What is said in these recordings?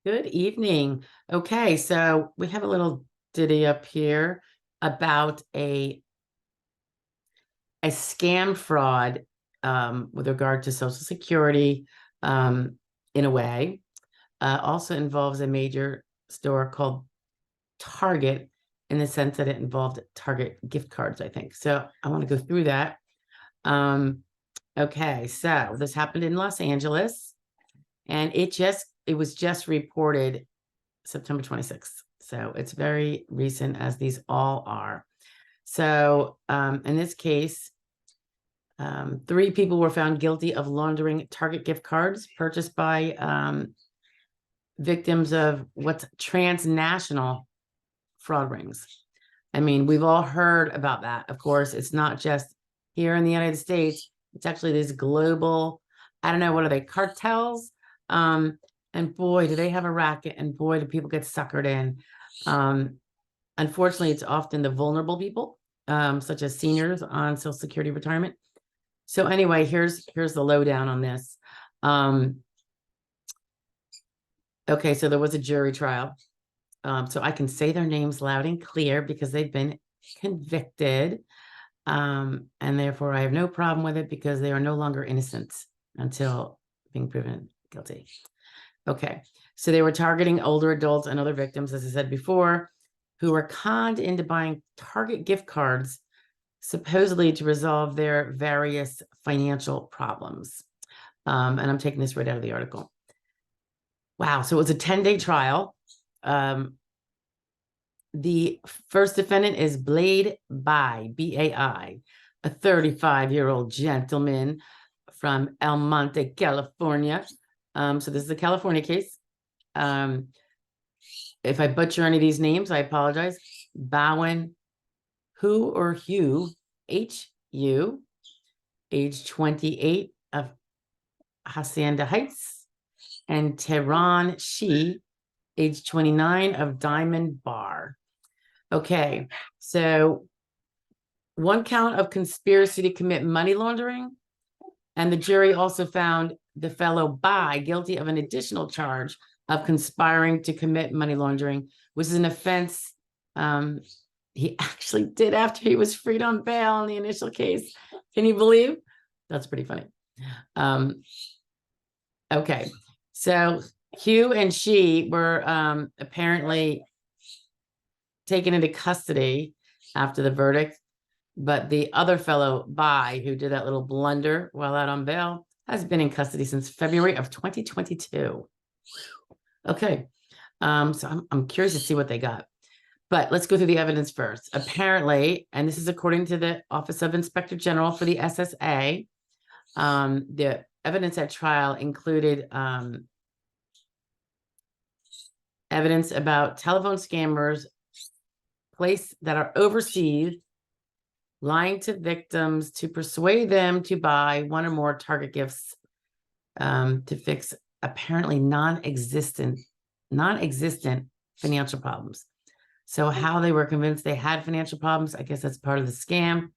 Good evening. Okay, so we have a little ditty up here about a scam fraud with regard to Social Security um, in a way. Also involves a major store called Target in the sense that it involved Target gift cards, I think. So I want to go through that. Um, okay, so this happened in Los Angeles, and it was just reported September 26th. So it's very recent, as these all are. So in this case, three people were found guilty of laundering Target gift cards purchased by victims of what's transnational fraud rings. I mean, we've all heard about that. Of course, it's not just here in the United States. It's actually these global, I don't know, what are they, cartels? And boy, do they have a racket, and boy, do people get suckered in. Um, Unfortunately, it's often the vulnerable people, such as seniors on Social Security retirement. So anyway, here's the lowdown on this. Um, okay, so there was a jury trial. So I can say their names loud and clear because they've been convicted. And therefore I have no problem with it because they are no longer innocent until being proven guilty. Okay, so they were targeting older adults and other victims, as I said before, who were conned into buying Target gift cards, supposedly to resolve their various financial problems. And I'm taking this right out of the article. Wow, so it was a 10-day trial. The first defendant is Blade Bai, B-A-I, a 35-year-old gentleman from El Monte, California. So this is a California case. If I butcher any of these names, I apologize. Bowen, Hu or Hugh, H-U, age 28 of Hacienda Heights, and Tehran Shi, age 29 of Diamond Bar. Okay, so one count of conspiracy to commit money laundering, and the jury also found the fellow Bai guilty of an additional charge of conspiring to commit money laundering, which is an offense he actually did after he was freed on bail in the initial case. Can you believe? That's pretty funny. Okay, so Hugh and she were apparently taken into custody after the verdict, but the other fellow, Bai, who did that little blunder while out on bail, has been in custody since February of 2022. Okay, so I'm curious to see what they got. But let's go through the evidence first. Apparently, and this is according to the Office of Inspector General for the SSA, the evidence at trial included evidence about telephone scammers that are overseas, lying to victims to persuade them to buy one or more Target gifts to fix apparently non-existent financial problems. So how they were convinced they had financial problems, I guess that's part of the scam.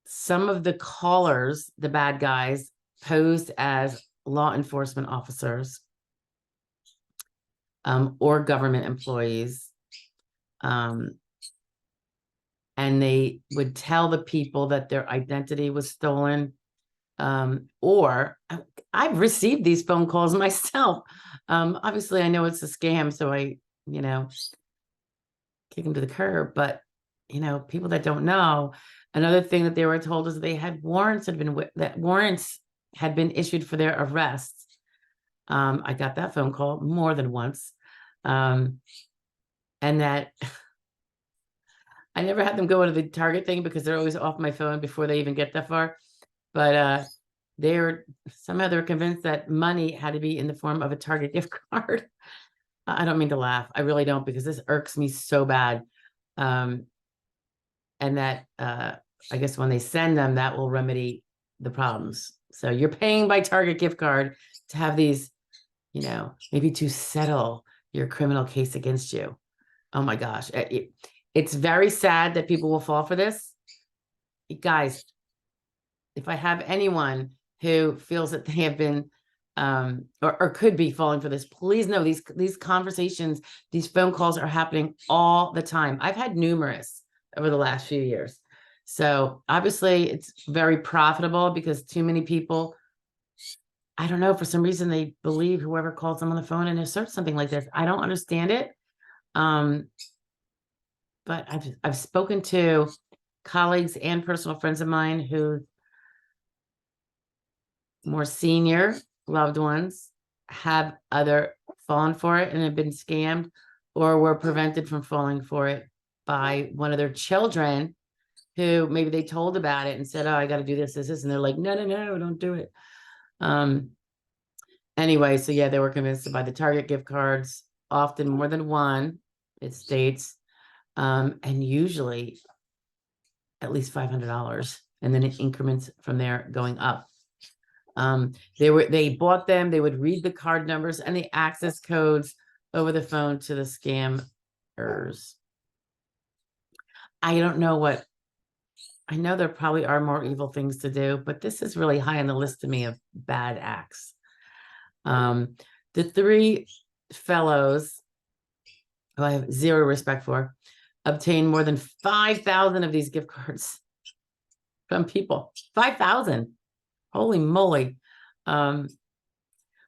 Some of the callers, the bad guys, posed as law enforcement officers or government employees. And they would tell the people that their identity was stolen. Or I've received these phone calls myself. Obviously, I know it's a scam, so I, kick them to the curb. But, people that don't know, another thing that they were told is that they had warrants had been issued for their arrest. I got that phone call more than once. And that I never had them go into the Target thing because they're always off my phone before they even get that far. But somehow they're convinced that money had to be in the form of a Target gift card. I don't mean to laugh. I really don't, because this irks me so bad. And that I guess when they send them, that will remedy the problems. So you're paying by Target gift card to have these, maybe to settle your criminal case against you. Oh my gosh. It's very sad that people will fall for this. Guys, if I have anyone who feels that they have been or could be falling for this. Please know these conversations, these phone calls are happening all the time. I've had numerous over the last few years. So obviously it's very profitable because too many people, I don't know, for some reason they believe whoever calls them on the phone and asserts something like this. I don't understand it. But I've spoken to colleagues and personal friends of mine who more senior loved ones have either fallen for it and have been scammed or were prevented from falling for it by one of their children who maybe they told about it and said, oh, I got to do this. And they're like, no, don't do it. Anyway, so yeah, they were convinced to buy the Target gift cards, often more than one, it states, and usually at least $500. And then it increments from there going up. They bought them, they would read the card numbers and the access codes over the phone to the scammers. I don't know what, I know there probably are more evil things to do, but this is really high on the list to me of bad acts. The three fellows, who I have zero respect for, obtained more than 5,000 of these gift cards from people. 5,000. Holy moly. Well,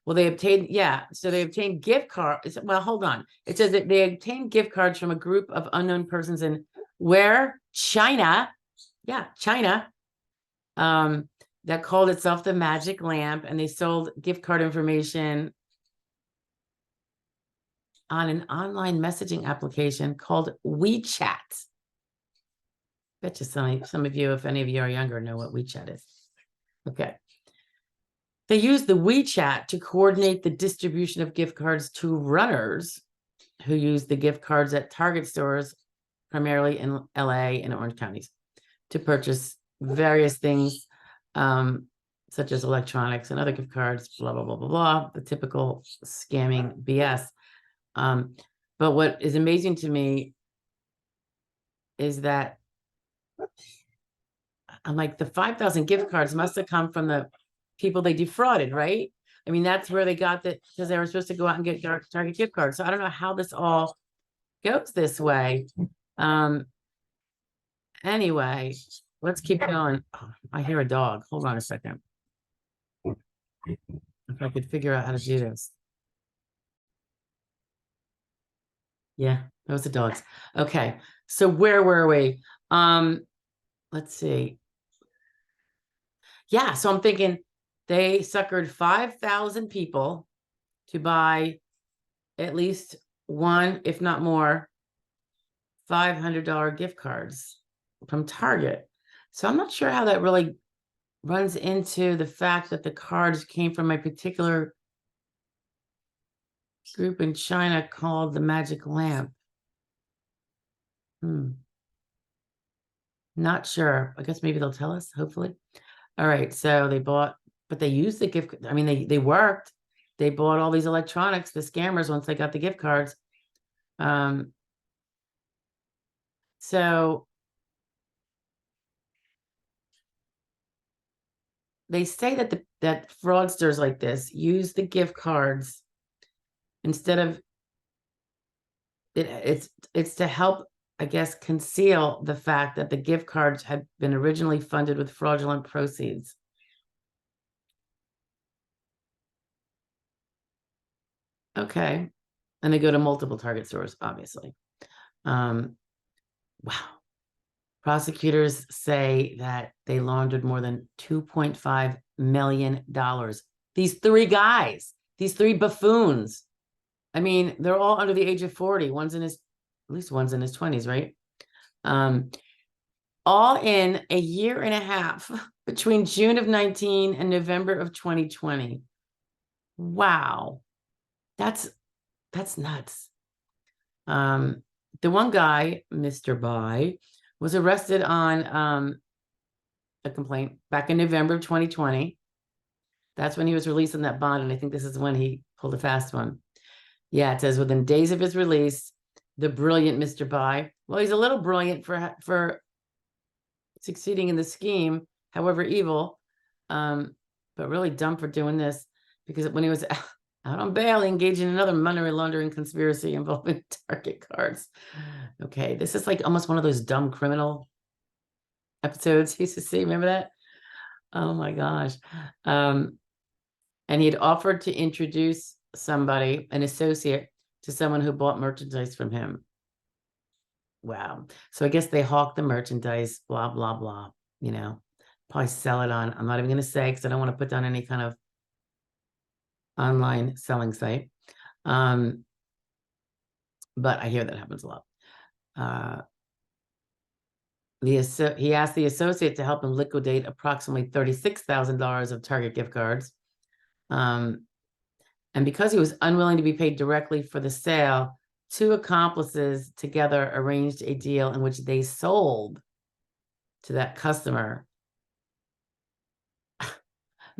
they obtained, so they obtained gift cards. Well, hold on. It says that they obtained gift cards from a group of unknown persons in where? China. Yeah, China. That called itself the Magic Lamp, and they sold gift card information on an online messaging application called WeChat. Bet you some of you, if any of you are younger, know what WeChat is. Okay. They used the WeChat to coordinate the distribution of gift cards to runners who use the gift cards at Target stores, primarily in LA and Orange counties, to purchase various things, such as electronics and other gift cards, blah, blah, blah, blah, blah, the typical scamming BS. But what is amazing to me is that I'm like, the 5,000 gift cards must have come from the people they defrauded, right? I mean, that's where they got that, because they were supposed to go out and get Target gift cards. So I don't know how this all goes this way. Anyway, let's keep going. Oh, I hear a dog. Hold on a second. If I could figure out how to do this. Yeah, those are dogs. Okay, so where were we? Let's see. Yeah, so I'm thinking they suckered 5,000 people to buy at least one, if not more, $500 gift cards from Target. So I'm not sure how that really runs into the fact that the cards came from a particular group in China called the Magic Lamp. Not sure. I guess maybe they'll tell us, hopefully. All right, so they bought, but they used the gift. I mean, they worked. They bought all these electronics, the scammers, once they got the gift cards. So they say that that fraudsters like this use the gift cards instead of it's to help, I guess, conceal the fact that the gift cards had been originally funded with fraudulent proceeds. Okay. And they go to multiple Target stores, obviously. Wow. Prosecutors say that they laundered more than $2.5 million. These three guys, these three buffoons. I mean, they're all under the age of 40. At least one's in his 20s, right? All in a year and a half between June of 19 and November of 2020. Wow. That's nuts. The one guy, Mr. Bai, was arrested on a complaint back in November of 2020. That's when he was released on that bond, and I think this is when he pulled a fast one. Yeah, it says within days of his release, the brilliant Mr. Bai. Well, he's a little brilliant for succeeding in the scheme, however evil, but really dumb for doing this, because when he was out on bail, he engaged in another money laundering conspiracy involving Target cards. Okay, this is like almost one of those dumb criminal episodes he used to see. Remember that? Oh my gosh. And he had offered to introduce somebody, an associate, to someone who bought merchandise from him. Wow. So I guess they hawk the merchandise, blah, blah, blah, probably sell it on, I'm not even going to say, because I don't want to put down any kind of online selling site. But I hear that happens a lot. He asked the associate to help him liquidate approximately $36,000 of Target gift cards. And because he was unwilling to be paid directly for the sale, two accomplices together arranged a deal in which they sold to that customer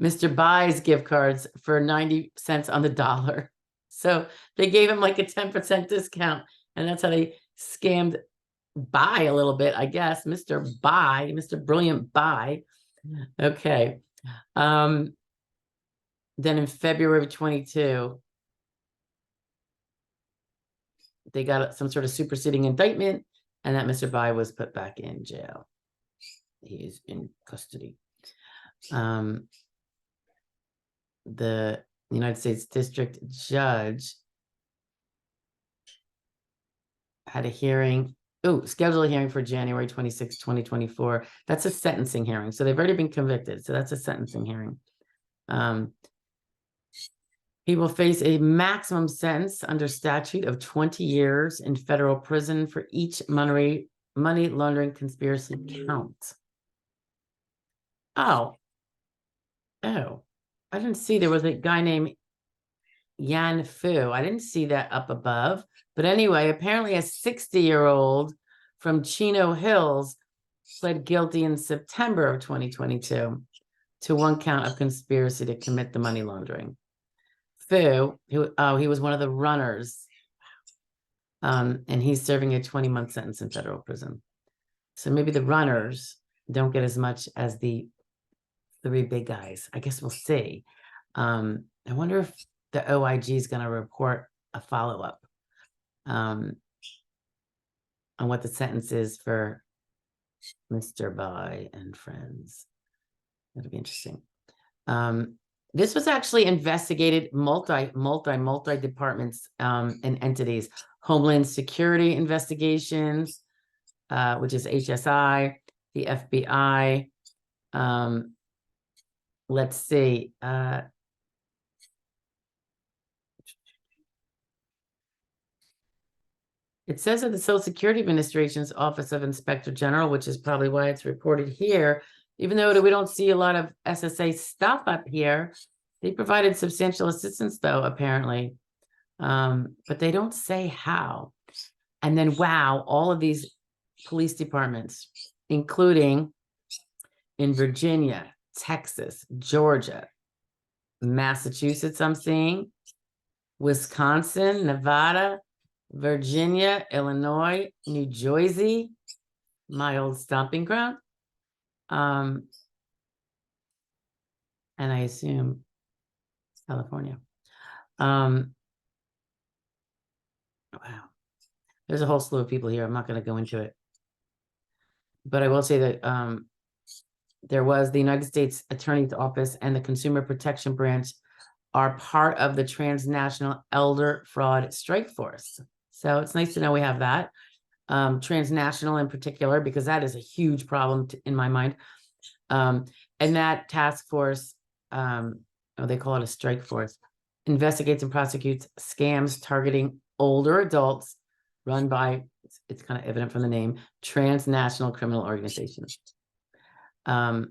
Mr. Buy's gift cards for 90 cents on the dollar. So they gave him like a 10% discount, and that's how they scammed Buy a little bit, I guess. Mr. Buy, Mr. Brilliant Buy. Okay. Then in February of 22, they got some sort of superseding indictment, and that Mr. Buy was put back in jail. He is in custody. The United States District Judge had a hearing, scheduled a hearing for January 26, 2024. That's a sentencing hearing. So they've already been convicted. So that's a sentencing hearing. He will face a maximum sentence under statute of 20 years in federal prison for each money laundering conspiracy count. Oh, I didn't see there was a guy named Yan Fu. I didn't see that up above. But anyway, apparently a 60-year-old from Chino Hills pled guilty in September of 2022 to one count of conspiracy to commit the money laundering. Fu, he was one of the runners, and he's serving a 20-month sentence in federal prison. So maybe the runners don't get as much as the three big guys. I guess we'll see. I wonder if the OIG is going to report a follow-up on what the sentence is for Mr. Buy and friends. That'll be interesting. This was actually investigated multi departments and entities. Homeland Security Investigations, which is HSI, the FBI. Let's see. It says that the Social Security Administration's Office of Inspector General, which is probably why it's reported here, even though we don't see a lot of SSA stuff up here, they provided substantial assistance, though, apparently. But they don't say how. And then, wow, all of these police departments, including in Virginia, Texas, Georgia, Massachusetts, I'm seeing, Wisconsin, Nevada, Virginia, Illinois, New Jersey, my old stomping ground. And I assume California. Wow. There's a whole slew of people here. I'm not going to go into it. But I will say that there was the United States Attorney's Office and the Consumer Protection Branch are part of the Transnational Elder Fraud Strike Force. So it's nice to know we have that. Transnational in particular, because that is a huge problem in my mind. And that task force, they call it a strike force, investigates and prosecutes scams targeting older adults run by, it's kind of evident from the name, transnational criminal organizations. I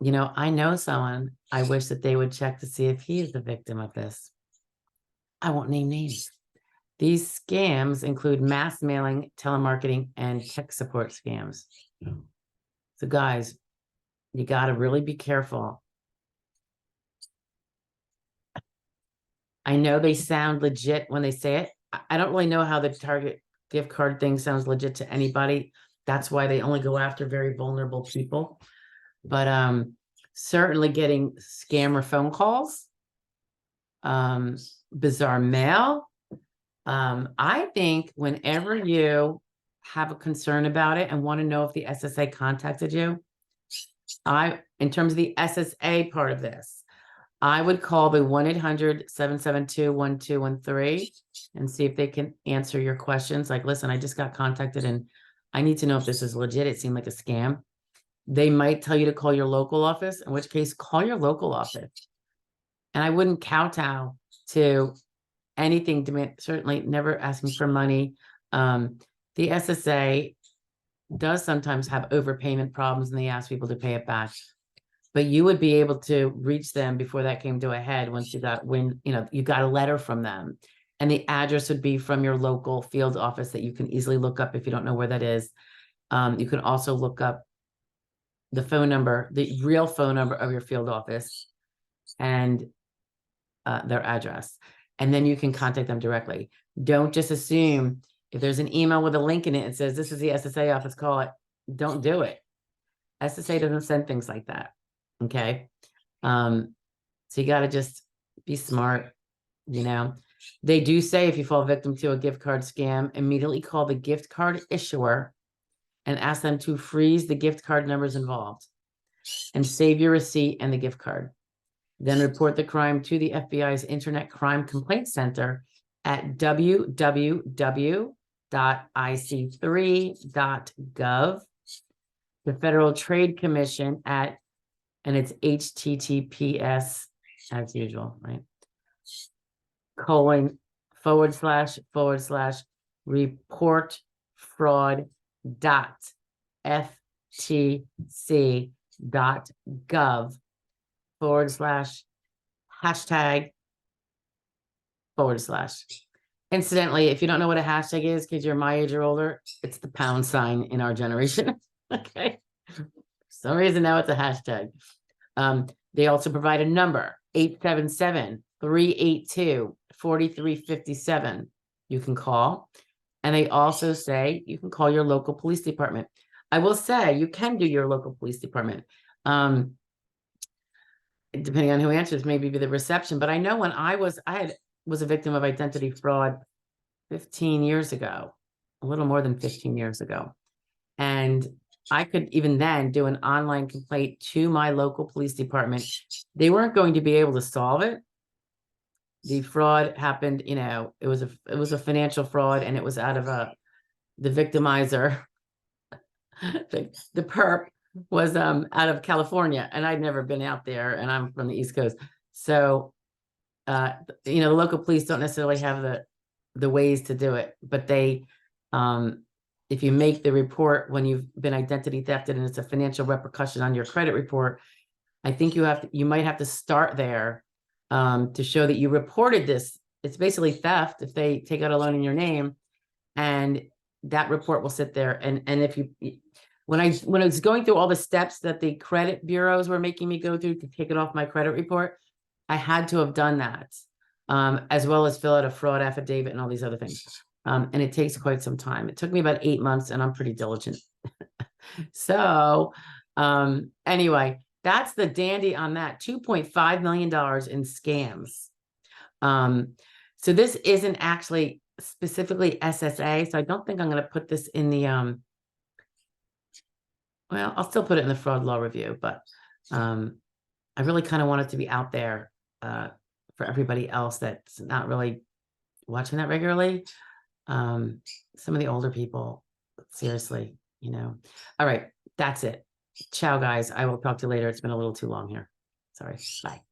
know someone, I wish that they would check to see if he is the victim of this. I won't name names. These scams include mass mailing, telemarketing, and tech support scams. So guys, you got to really be careful. I know they sound legit when they say it. I don't really know how the Target gift card thing sounds legit to anybody. That's why they only go after very vulnerable people. But certainly getting scammer phone calls bizarre mail. I think whenever you have a concern about it and want to know if the SSA contacted you, in terms of the SSA part of this, I would call the 1-800-772-1213 and see if they can answer your questions. Like, listen, I just got contacted and I need to know if this is legit. It seemed like a scam. They might tell you to call your local office, in which case call your local office. And I wouldn't kowtow to anything demand, certainly never asking for money. The SSA does sometimes have overpayment problems and they ask people to pay it back. But you would be able to reach them before that came to a head once you got you got a letter from them. And the address would be from your local field office that you can easily look up if you don't know where that is. You can also look up the phone number, the real phone number of your field office and their address. And then you can contact them directly. Don't just assume if there's an email with a link in it and says, this is the SSA office, call it. Don't do it. SSA doesn't send things like that. Okay. So you got to just be smart. They do say if you fall victim to a gift card scam, immediately call the gift card issuer and ask them to freeze the gift card numbers involved and save your receipt and the gift card. Then report the crime to the FBI's Internet Crime Complaint Center at www.ic3.gov, the Federal Trade Commission at, and it's HTTPS as usual, right? :// report.ftc.gov ##. Incidentally, if you don't know what a hashtag is because you're my age or older, it's the # in our generation. Okay. For some reason now it's a hashtag. They also provide a number, 877-382-4357. You can call. And they also say you can call your local police department. I will say you can do your local police department. Depending on who answers, maybe be the reception. But I know when I was a victim of identity fraud 15 years ago, a little more than 15 years ago. And I could even then do an online complaint to my local police department. They weren't going to be able to solve it. The fraud happened, it was a financial fraud, and it was out of the victimizer. The perp was out of California, and I'd never been out there, and I'm from the East Coast. So the local police don't necessarily have the ways to do it, but they if you make the report when you've been identity thefted and it's a financial repercussion on your credit report, I think you might have to start there to show that you reported this. It's basically theft if they take out a loan in your name, and that report will sit there. And if when I was going through all the steps that the credit bureaus were making me go through to take it off my credit report, I had to have done that, as well as fill out a fraud affidavit and all these other things. And it takes quite some time. It took me about 8 months, and I'm pretty diligent. So anyway, that's the dandy on that. $2.5 million in scams. So this isn't actually specifically SSA. So I don't think I'm going to put this in the, well, I'll still put it in the fraud law review, but I really kind of want it to be out there for everybody else that's not really watching that regularly. Some of the older people, seriously, all right, that's it. Ciao, guys. I will talk to you later. It's been a little too long here. Sorry. Bye.